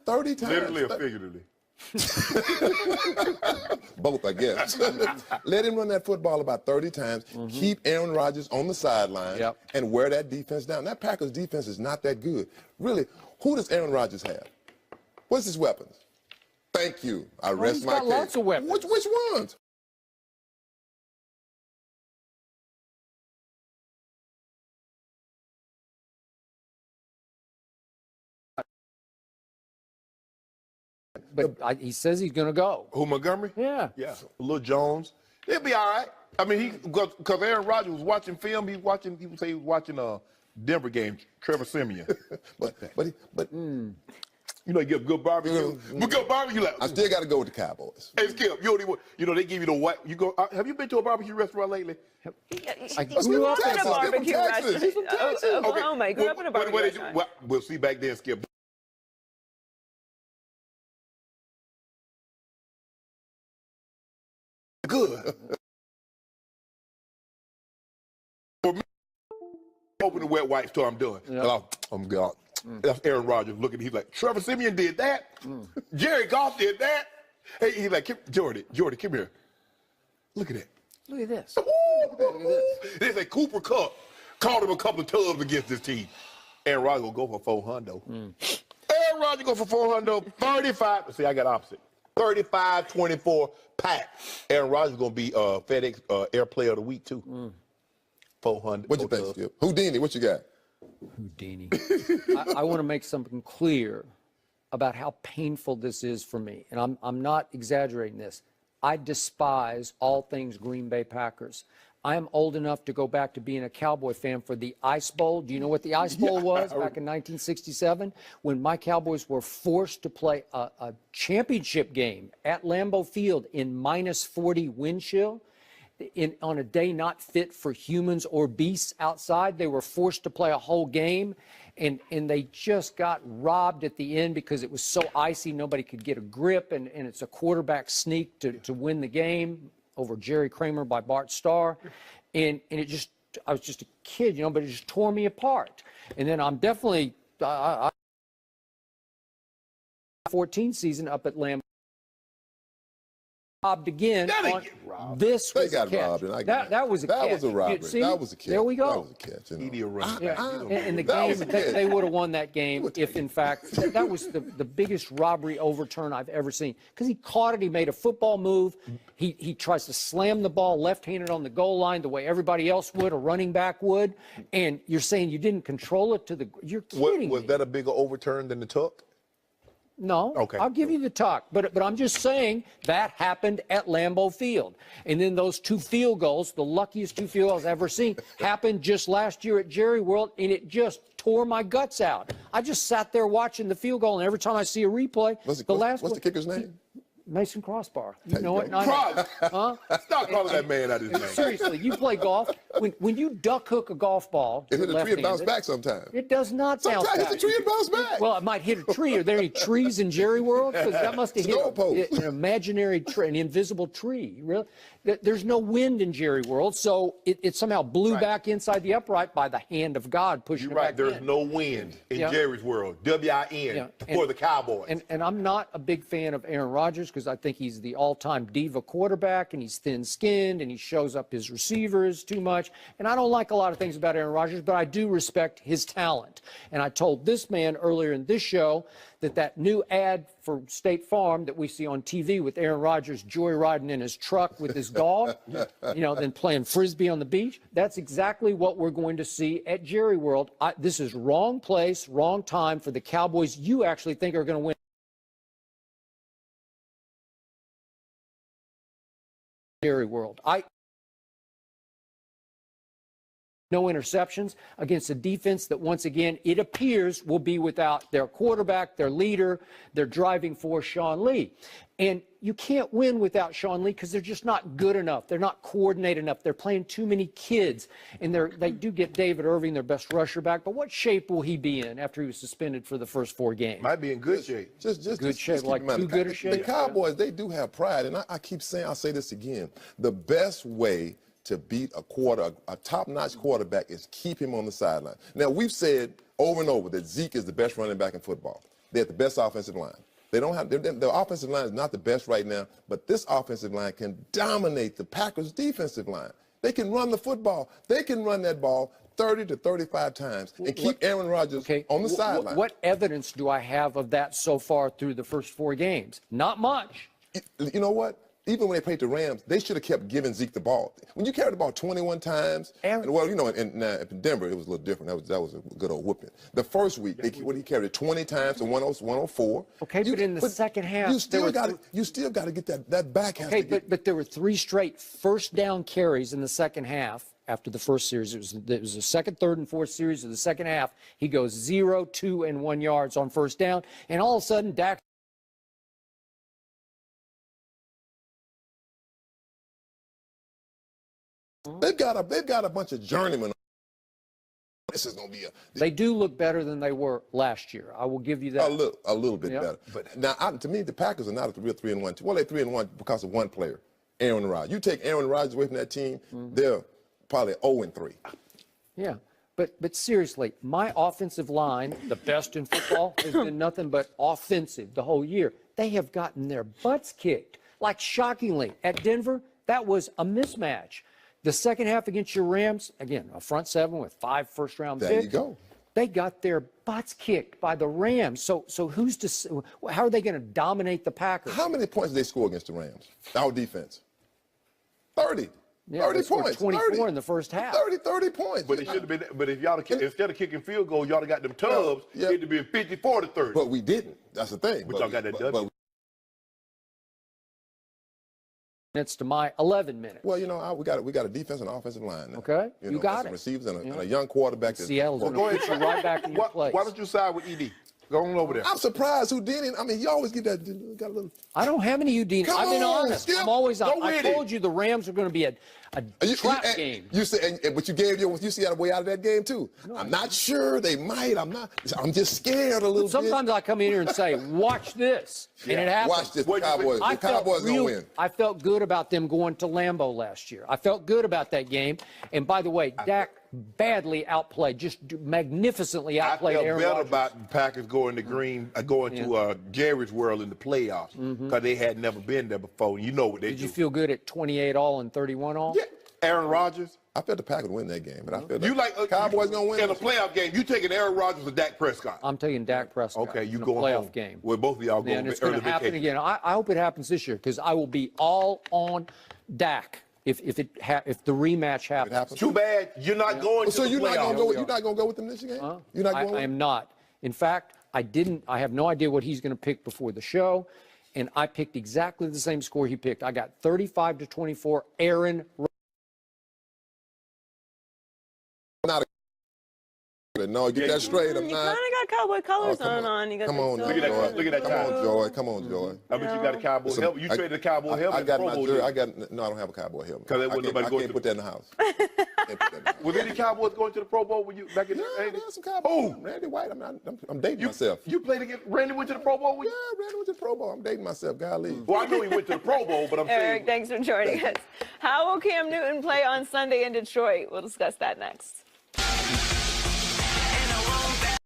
30 times. Literally or figuratively? Both, I guess. Let him run that football about 30 times. Keep Aaron Rodgers on the sideline and wear that defense down. That Packers defense is not that good. Really, who does Aaron Rodgers have? What's his weapons? Thank you. I rest my case. He's got lots of weapons. Which ones? But he says he's going to go. Who, Montgomery? Yeah. Yeah. Lil Jones. He'll be all right. I mean, because Aaron Rodgers was watching film. He would say he was watching a Denver game. Trevor Siemian. but you know, you get good barbecue. Good barbecue. Like, I still got to go with the Cowboys. Hey, Skip, you know, they give you the white. You go. Have you been to a barbecue restaurant lately? I grew up in a barbecue restaurant. Oklahoma. I grew up in a barbecue restaurant. We'll see back then, Skip. Good. For me, open the wet wipes till I'm done. I'm God. That's Aaron Rodgers looking. He's like, Trevor Siemian did that. Jerry Goff did that. Hey, he's like, Jordy, come here. Look at that. Look at this. They say Cooper Kupp caught him a couple of tubs against this team. Aaron Rodgers will go for 400. Aaron Rodgers go for 400. 35. See, I got opposite. 35-24 pack. Aaron Rodgers going to be FedEx Air Player of the Week, too. 400. What you think, Skip? Houdini, what you got? Houdini. I want to make something clear about how painful this is for me. And I'm not exaggerating this. I despise all things Green Bay Packers. I am old enough to go back to being a Cowboy fan for the Ice Bowl. Do you know what the Ice Bowl was back in 1967? When my Cowboys were forced to play a championship game at Lambeau Field in -40 wind chill. On a day not fit for humans or beasts outside. They were forced to play a whole game, and they just got robbed at the end because it was so icy nobody could get a grip, and it's a quarterback sneak to win the game over Jerry Kramer by Bart Starr. And I was just a kid, but it just tore me apart. And then I'm definitely, 14 season up at Lambeau. Robbed again. This was a catch. That was a catch. That was a robbery. See? That was a catch. There we go. That was a catch. And the game, they would have won that game if, in fact, that was the biggest robbery overturn I've ever seen. Because he caught it, he made a football move, he tries to slam the ball left-handed on the goal line the way everybody else would, a running back would, and you're saying you didn't control it to the. You're kidding me. Was that a bigger overturn than the tuck? No, okay. I'll give you the talk, but I'm just saying that happened at Lambeau Field. And then those 2 field goals, the luckiest 2 field goals I've ever seen, happened just last year at Jerry World, and it just tore my guts out. I just sat there watching the field goal, and every time I see a replay, what's the kicker's name? Mason Crossbar. You know it? Stop calling that man out his name. Seriously, you play golf. When you duck hook a golf ball, it hit a tree and bounce back sometimes. It does not bounce back. Sometimes it hits a tree and bounce back. Well, it might hit a tree. Are there any trees in Jerry World? Because that must have hit an imaginary tree, an invisible tree. Really? There's no wind in Jerry World, so it somehow blew back inside the upright by the hand of God pushing it back There's in. no wind in Jerry's World. W-I-N for the Cowboys. And I'm not a big fan of Aaron Rodgers because I think he's the all-time diva quarterback, and he's thin-skinned, and he shows up his receivers too much. And I don't like a lot of things about Aaron Rodgers, but I do respect his talent. And I told this man earlier in this show that new ad for State Farm that we see on TV with Aaron Rodgers joyriding in his truck with his dog, then playing Frisbee on the beach, that's exactly what we're going to see at Jerry World. This is wrong place, wrong time for the Cowboys you actually think are going to win Jerry World. No interceptions against a defense that, once again, it appears will be without their quarterback, their leader, their driving force, Sean Lee. And you can't win without Sean Lee because they're just not good enough. They're not coordinated enough. They're playing too many kids. And they do get David Irving, their best rusher, back. But what shape will he be in after he was suspended for the first 4 games? Might be in good shape. Just good shape, like too good a shape. The Cowboys, they do have pride. And I keep saying, I'll say this again. The best way to beat a top-notch quarterback is keep him on the sideline. Now, we've said over and over that Zeke is the best running back in football. they have the best offensive line. They don't have the offensive line is not the best right now, but this offensive line can dominate the Packers' defensive line. They can run the football. They can run that ball 30 to 35 times and keep Aaron Rodgers on the sideline. What evidence do I have of that so far through the first 4 games? Not much. You know what? Even when they played the Rams, they should have kept giving Zeke the ball. When you carried the ball 21 times, well, you know, in Denver, it was a little different. That was a good old whooping. The first week, he carried it 20 times to 104. Okay, but in the second half, you still got to get that back. Okay, but there were 3 straight first down carries in the second half. After the first series, it was the second, third, and fourth series of the second half. He goes 0, 2, and 1 yards on first down, and all of a sudden, Dak. They've got a bunch of journeymen. This is going to be They do look better than they were last year. I will give you that. A little bit better. But now, to me, the Packers are not a real 3-1 team. Well, they're 3-1 because of one player, Aaron Rodgers. You take Aaron Rodgers away from that team, they're probably 0-3. Yeah. But seriously, my offensive line, the best in football, has been nothing but offensive the whole year. They have gotten their butts kicked. Like, shockingly, at Denver, that was a mismatch. The second half against your Rams, again, a front 7 with 5 first-round picks. There you go. They got their butts kicked by the Rams. So how are they going to dominate the Packers? How many points did they score against the Rams? Our defense. 30. Yeah, 30 points. 24 30. in the first half. 30 points. But it should have been. But if y'all instead of kicking field goals, y'all got them tubs. Yeah. It'd have been 54 to 30. But we didn't. That's the thing. But y'all got that W. Minutes to my 11 minutes. Well, you know, we got a defense and offensive line now. Okay, you got some it. receivers and a young quarterback. Seattle's going to put you right back in your place. Why don't you side with ED? Go on over there. I'm surprised who did it. I mean, you always get that. Got a little. I don't have any Udine. I've been honest. Skip. I'm always Go honest. I with told you the Rams are going to be a trap game. You said, but you see a way out of that game too. No, I'm not sure they might. I'm just scared a little bit. Sometimes I come in here and say, "Watch this," and it happens. Watch this. The Cowboys gonna win. I felt good about them going to Lambeau last year. I felt good about that game. And by the way, Dak badly outplayed, just magnificently outplayed Aaron Rodgers. I felt better about the Packers going to Jerry's World in the playoffs because they had never been there before. You know what they do. Did you feel good at 28-all and 31-all? Yeah. Aaron Rodgers. I felt the Packers win that game, but I feel you like Cowboys gonna win in a playoff game. You taking Aaron Rodgers or Dak Prescott? I'm taking Dak Prescott. Okay, you in a going playoff home. game. Well, both of y'all going and it's going to happen again. I hope it happens this year because I will be all on Dak if the rematch happens. Too bad you're not going. So to you're the not playoffs. going to go with them this game? You're not going. I am not. In fact, I have no idea what he's going to pick before the show, and I picked exactly the same score he picked. I got 35-24. Aaron. No, get that straight. I'm you not. kind of got cowboy colors on. You got come on, the look at that. Come on, Joy. Come on, Joy. I bet you got a cowboy helmet. You traded a cowboy helmet. I got my jersey. No, I don't have a cowboy helmet. Because I can't put that in the house. Was any Cowboys going to the Pro Bowl when you back in the 80s? Yeah, some Cowboys. Randy White. I'm dating myself. You played against Randy went to the Pro Bowl with you? Yeah, Randy went to the Pro Bowl. I'm dating myself. Golly. Well, I know he went to the Pro Bowl, but I'm saying. Eric, thanks for joining us. How will Cam Newton play on Sunday in Detroit? We'll discuss that next.